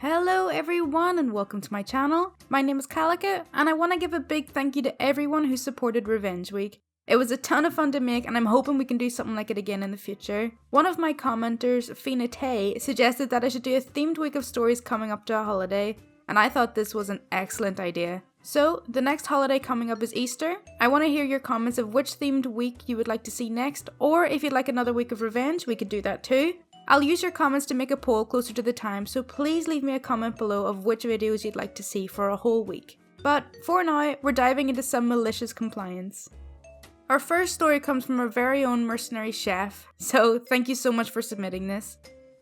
Hello everyone and welcome to my channel. My name is Kalika and I want to give a big thank you to everyone who supported Revenge Week. It was a ton of fun to make and I'm hoping we can do something like it again in the future. One of my commenters, Fina Tay, suggested that I should do a themed week of stories coming up to a holiday, and I thought this was an excellent idea. So, the next holiday coming up is Easter. I want to hear your comments of which themed week you would like to see next, or if you'd like another week of revenge, we could do that too. I'll use your comments to make a poll closer to the time, so please leave me a comment below of which videos you'd like to see for a whole week. But for now, we're diving into some malicious compliance. Our first story comes from our very own mercenary chef, so thank you so much for submitting this.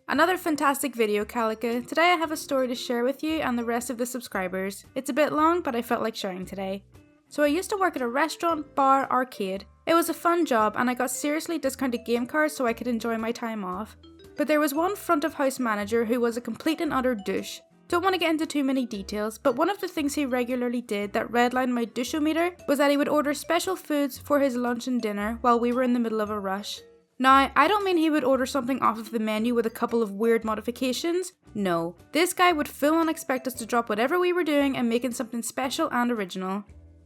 Another fantastic video, Kalika. Today I have a story to share with you and the rest of the subscribers. It's a bit long, but I felt like sharing today. So I used to work at a restaurant, bar, arcade. It was a fun job and I got seriously discounted game cards so I could enjoy my time off. But there was one front of house manager who was a complete and utter douche. Don't want to get into too many details, but one of the things he regularly did that redlined my douche-o-meter was that he would order special foods for his lunch and dinner while we were in the middle of a rush. Now, I don't mean he would order something off of the menu with a couple of weird modifications. No, this guy would full on expect us to drop whatever we were doing and make it something special and original.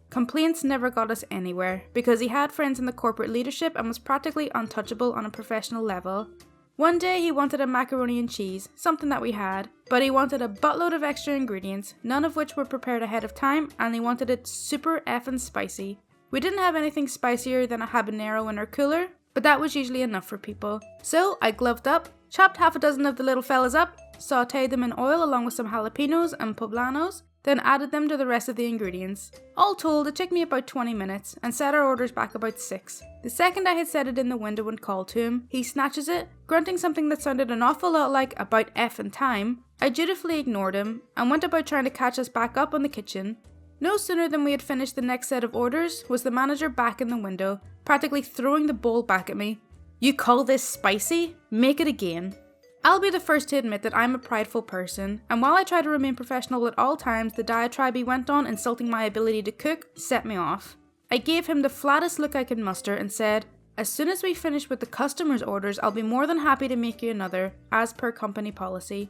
Complaints never got us anywhere, because he had friends in the corporate leadership and was practically untouchable on a professional level. One day he wanted a macaroni and cheese, something that we had, but he wanted a buttload of extra ingredients, none of which were prepared ahead of time, and he wanted it super effing spicy. We didn't have anything spicier than a habanero in our cooler, but that was usually enough for people. So I gloved up, chopped half a dozen of the little fellas up, sauteed them in oil along with some jalapenos and poblanos, then added them to the rest of the ingredients. All told, it took me about 20 minutes, and set our orders back about 6. The second I had set it in the window and called to him, he snatches it, grunting something that sounded an awful lot like "about effing time." I dutifully ignored him, and went about trying to catch us back up on the kitchen. No sooner than we had finished the next set of orders was the manager back in the window, practically throwing the bowl back at me. "You call this spicy? Make it again." I'll be the first to admit that I'm a prideful person, and while I try to remain professional at all times, the diatribe he went on insulting my ability to cook set me off. I gave him the flattest look I could muster and said, "As soon as we finish with the customers' orders, I'll be more than happy to make you another, as per company policy."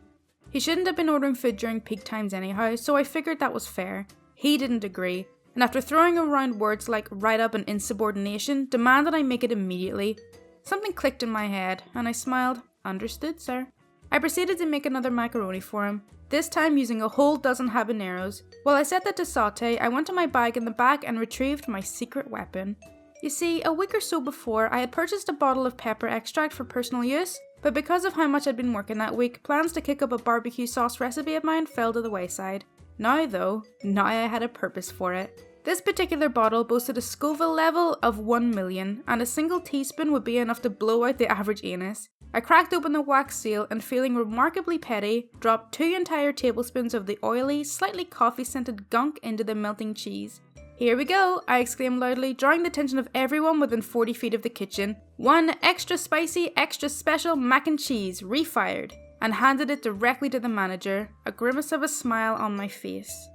He shouldn't have been ordering food during peak times anyhow, so I figured that was fair. He didn't agree, and after throwing around words like "write up" and "insubordination," demanded I make it immediately. Something clicked in my head, and I smiled. "Understood, sir." I proceeded to make another macaroni for him, this time using a whole dozen habaneros. While I set that to saute, I went to my bag in the back and retrieved my secret weapon. You see, a week or so before, I had purchased a bottle of pepper extract for personal use, but because of how much I'd been working that week, plans to kick up a barbecue sauce recipe of mine fell to the wayside. Now I had a purpose for it. This particular bottle boasted a Scoville level of 1 million, and a single teaspoon would be enough to blow out the average anus. I cracked open the wax seal and, feeling remarkably petty, dropped 2 entire tablespoons of the oily, slightly coffee-scented gunk into the melting cheese. "Here we go," I exclaimed loudly, drawing the attention of everyone within 40 feet of the kitchen. "One extra spicy, extra special mac and cheese, refired," and handed it directly to the manager, a grimace of a smile on my face.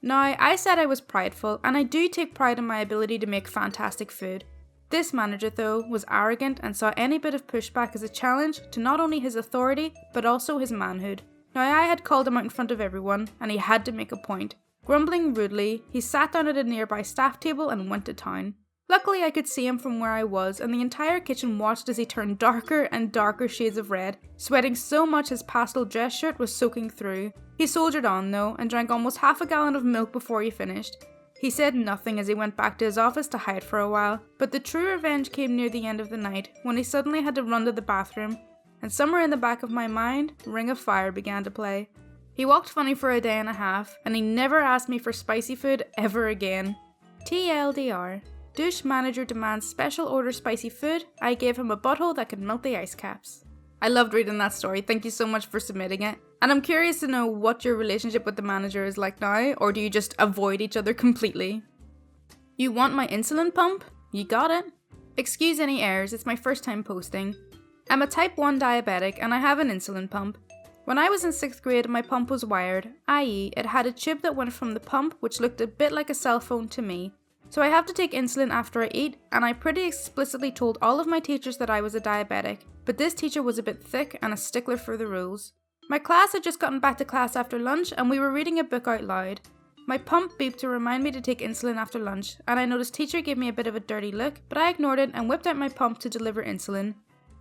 Now, I said I was prideful, and I do take pride in my ability to make fantastic food. This manager, though, was arrogant and saw any bit of pushback as a challenge to not only his authority, but also his manhood. Now, I had called him out in front of everyone, and he had to make a point. Grumbling rudely, he sat down at a nearby staff table and went to town. Luckily, I could see him from where I was, and the entire kitchen watched as he turned darker and darker shades of red, sweating so much his pastel dress shirt was soaking through. He soldiered on, though, and drank almost half a gallon of milk before he finished. He said nothing as he went back to his office to hide for a while, but the true revenge came near the end of the night, when he suddenly had to run to the bathroom, and somewhere in the back of my mind, Ring of Fire began to play. He walked funny for a day and a half, and he never asked me for spicy food ever again. TLDR. Douche manager demands special order spicy food. I gave him a butthole that could melt the ice caps. I loved reading that story, thank you so much for submitting it. And I'm curious to know what your relationship with the manager is like now, or do you just avoid each other completely? "You want my insulin pump? You got it." Excuse any errors, it's my first time posting. I'm a type 1 diabetic and I have an insulin pump. When I was in 6th grade, my pump was wired, i.e. it had a tube that went from the pump, which looked a bit like a cell phone to me. So I have to take insulin after I eat, and I pretty explicitly told all of my teachers that I was a diabetic, but this teacher was a bit thick and a stickler for the rules. My class had just gotten back to class after lunch and we were reading a book out loud. My pump beeped to remind me to take insulin after lunch, and I noticed teacher gave me a bit of a dirty look, but I ignored it and whipped out my pump to deliver insulin.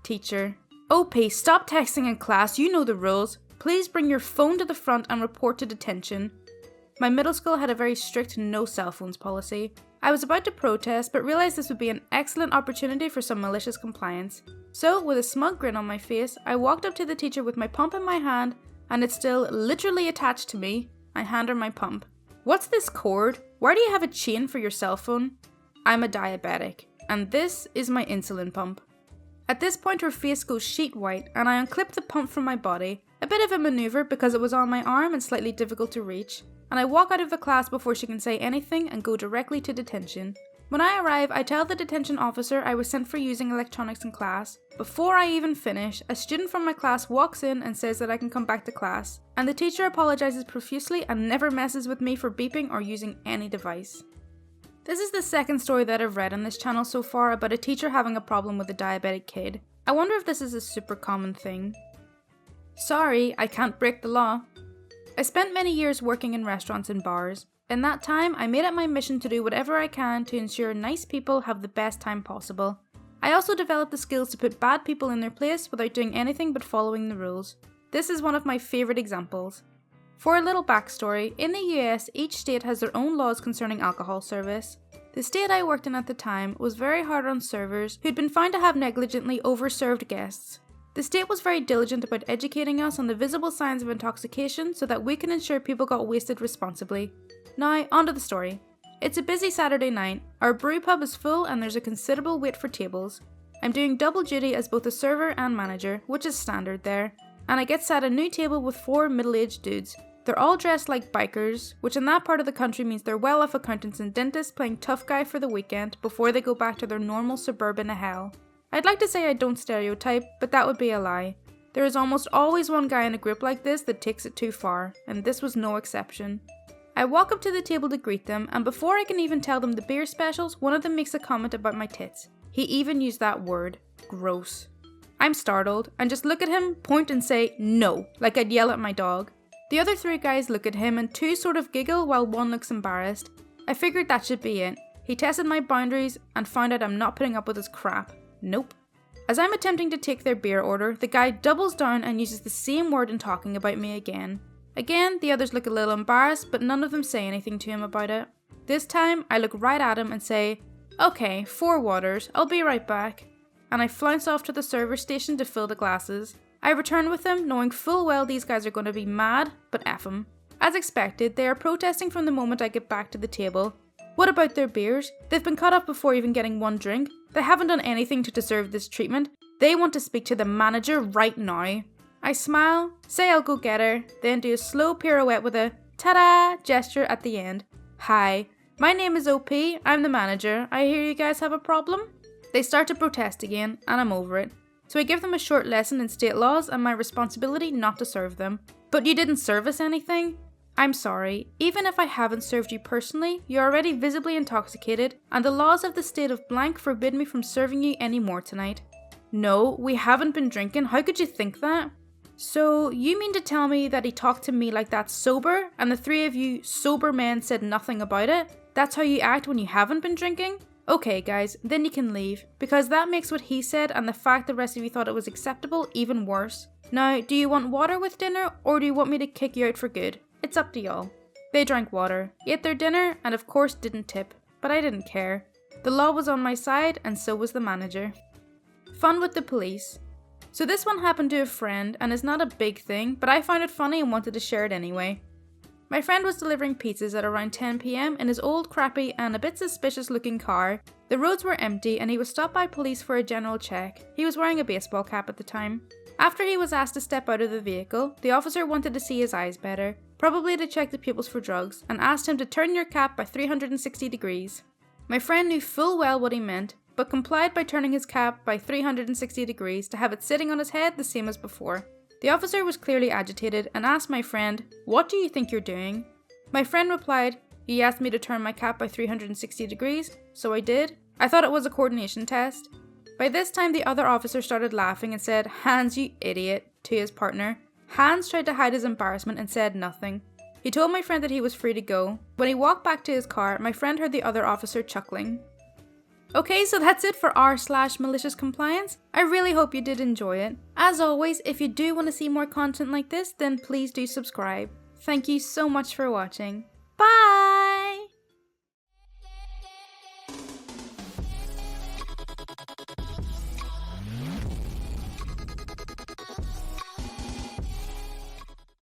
Teacher: OP, stop texting in class, you know the rules. Please bring your phone to the front and report to detention. My middle school had a very strict no cell phones policy. I was about to protest, but realised this would be an excellent opportunity for some malicious compliance. So, with a smug grin on my face, I walked up to the teacher with my pump in my hand, and it's still literally attached to me. I hand her my pump. What's this cord? Why do you have a chain for your cell phone? I'm a diabetic, and this is my insulin pump. At this point her face goes sheet white, and I unclip the pump from my body, a bit of a manoeuvre because it was on my arm and slightly difficult to reach, and I walk out of the class before she can say anything and go directly to detention. When I arrive, I tell the detention officer I was sent for using electronics in class. Before I even finish, a student from my class walks in and says that I can come back to class, and the teacher apologises profusely and never messes with me for beeping or using any device. This is the second story that I've read on this channel so far about a teacher having a problem with a diabetic kid. I wonder if this is a super common thing. Sorry, I can't break the law. I spent many years working in restaurants and bars. In that time, I made it my mission to do whatever I can to ensure nice people have the best time possible. I also developed the skills to put bad people in their place without doing anything but following the rules. This is one of my favourite examples. For a little backstory, in the US, each state has their own laws concerning alcohol service. The state I worked in at the time was very hard on servers who'd been found to have negligently overserved guests. The state was very diligent about educating us on the visible signs of intoxication so that we can ensure people got wasted responsibly. Now, onto the story. It's a busy Saturday night, our brew pub is full and there's a considerable wait for tables. I'm doing double duty as both a server and manager, which is standard there, and I get sat a new table with 4 middle-aged dudes. They're all dressed like bikers, which in that part of the country means they're well-off accountants and dentists playing tough guy for the weekend before they go back to their normal suburban hell. I'd like to say I don't stereotype, but that would be a lie. There is almost always one guy in a group like this that takes it too far, and this was no exception. I walk up to the table to greet them, and before I can even tell them the beer specials, one of them makes a comment about my tits. He even used that word. Gross. I'm startled, and just look at him, point and say, no, like I'd yell at my dog. The other 3 guys look at him and 2 sort of giggle while one looks embarrassed. I figured that should be it. He tested my boundaries and found out I'm not putting up with his crap. Nope. As I'm attempting to take their beer order, the guy doubles down and uses the same word in talking about me again. Again, the others look a little embarrassed, but none of them say anything to him about it. This time, I look right at him and say, okay, 4 waters, I'll be right back. And I flounce off to the server station to fill the glasses. I return with them, knowing full well these guys are going to be mad, but F them. As expected, they are protesting from the moment I get back to the table. What about their beers? They've been cut up before even getting one drink. They haven't done anything to deserve this treatment. They want to speak to the manager right now. I smile, say I'll go get her, then do a slow pirouette with a ta-da gesture at the end. Hi, my name is OP, I'm the manager. I hear you guys have a problem? They start to protest again, and I'm over it. So I give them a short lesson in state laws and my responsibility not to serve them. But you didn't serve us anything? I'm sorry, even if I haven't served you personally, you're already visibly intoxicated, and the laws of the state of blank forbid me from serving you any more tonight. No, we haven't been drinking, how could you think that? So, you mean to tell me that he talked to me like that sober, and the 3 of you sober men said nothing about it? That's how you act when you haven't been drinking? Okay guys, then you can leave, because that makes what he said and the fact the rest of you thought it was acceptable even worse. Now, do you want water with dinner, or do you want me to kick you out for good? It's up to y'all. They drank water, ate their dinner, and of course didn't tip, but I didn't care. The law was on my side, and so was the manager. Fun with the police. So this one happened to a friend, and is not a big thing, but I found it funny and wanted to share it anyway. My friend was delivering pizzas at around 10 PM in his old, crappy, and a bit suspicious looking car. The roads were empty, and he was stopped by police for a general check. He was wearing a baseball cap at the time. After he was asked to step out of the vehicle, the officer wanted to see his eyes better, probably to check the pupils for drugs, and asked him to turn your cap by 360 degrees. My friend knew full well what he meant, but complied by turning his cap by 360 degrees to have it sitting on his head the same as before. The officer was clearly agitated and asked my friend, "What do you think you're doing?" My friend replied, "He asked me to turn my cap by 360 degrees, so I did. I thought it was a coordination test." By this time the other officer started laughing and said, "Hans, you idiot," to his partner. Hans tried to hide his embarrassment and said nothing. He told my friend that he was free to go. When he walked back to his car, my friend heard the other officer chuckling. Okay, so that's it for r/malicious compliance. I really hope you did enjoy it. As always, if you do want to see more content like this, then please do subscribe. Thank you so much for watching.